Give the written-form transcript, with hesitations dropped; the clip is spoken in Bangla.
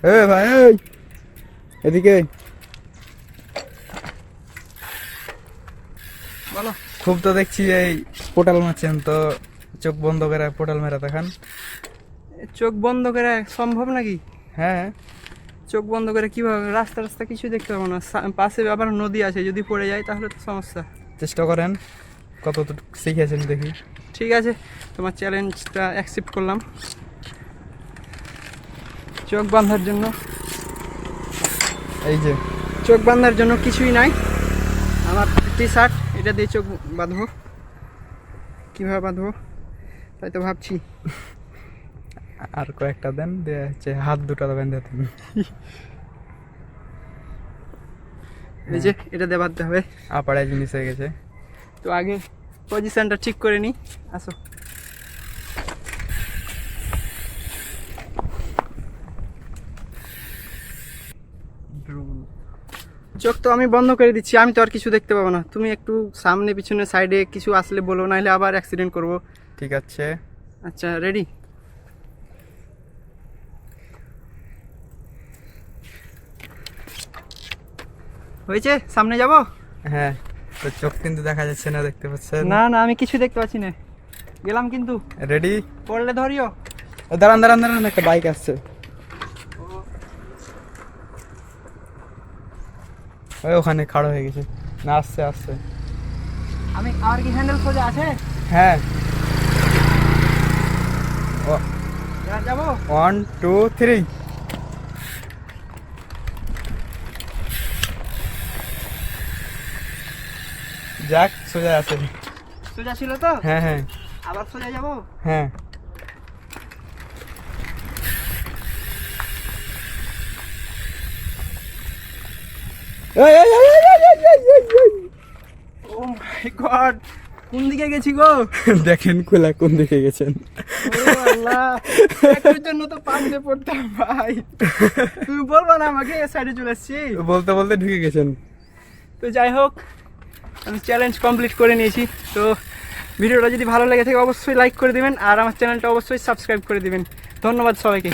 ভাই এই এদিকে বলো। খুব তো দেখছি এই পোটাল মারছেন, তো চোখ বন্ধ করে পোটাল মেরা দেখান। চোখ বন্ধ করে সম্ভব নাকি? হ্যাঁ চোখ বন্ধ করে কিভাবে? রাস্তা রাস্তা কিছু দেখতে পাবো না, পাশে আবার নদী আছে, যদি পড়ে যায় তাহলে তো সমস্যা। চেষ্টা করেন, কত শিখেছেন দেখি। ঠিক আছে, তোমার চ্যালেঞ্জটা অ্যাকসেপ্ট করলাম। চোখ বাঁধার জন্য, এই যে চোখ বাঁধার জন্য কিছুই নাই, আমার টি শার্ট, এটা দিয়ে চোখ বাঁধবো। কীভাবে বাঁধবো তাই তো ভাবছি। আর কয়েকটা দেন, দিয়ে হচ্ছে হাত দুটো বেঁধে দেন। এই যে এটা দিয়ে বাঁধতে হবে। আপাড়ায় জিনিস হয়ে গেছে। তো আগে পজিশনটা ঠিক করে নিই, আসো। চোখ তো আমি বন্ধ করে দিচ্ছি, আমি তো আর কিছু দেখতে পাবো না। তুমি একটু সামনে পিছনে সাইডে কিছু আসলে বলো, নাহলে আবার অ্যাক্সিডেন্ট করব। ঠিক আছে, আচ্ছা রেডি? হয়েছে, সামনে যাব? হ্যাঁ। তো চোখ কিন্তু দেখা যাচ্ছে না, দেখতে পাচ্ছেন? না না, আমি কিছু দেখতে পাচ্ছি না, গেলাম কিন্তু। রেডি? পড়লে ধরিও। দাঁড়ান দাঁড়ান দাঁড়ান, একটা বাইক আসছে। ওই ওখানে খাড়া হয়ে গেছে। না আসছে আসছে। আমি আর কি হ্যান্ডেল সোজা আছে? হ্যাঁ। যাবো 1 2 3। যাক, সোজা আছে। সোজা ছিল তো? হ্যাঁ হ্যাঁ আবার সোজা যাবো? হ্যাঁ। এই এই এই এই এই এই এই এই। ও মাই গড, কোন দিকে গেছি গো? দেখেন কোলা কোন দিকে গেছেন। ওরে আল্লাহ, একটুর জন্য তো পানিতে পড়তাম ভাই। তুমি বলবা না আমাকে সাইডে চলে এসেছি? বলতে বলতে ঢুকে গেছেন। তো যাই হোক, আমি চ্যালেঞ্জ কমপ্লিট করে নিয়েছি। তো ভিডিওটা যদি ভালো লেগে থাকে অবশ্যই লাইক করে দিবেন, আর আমার চ্যানেলটা অবশ্যই সাবস্ক্রাইব করে দিবেন। ধন্যবাদ সবাইকে।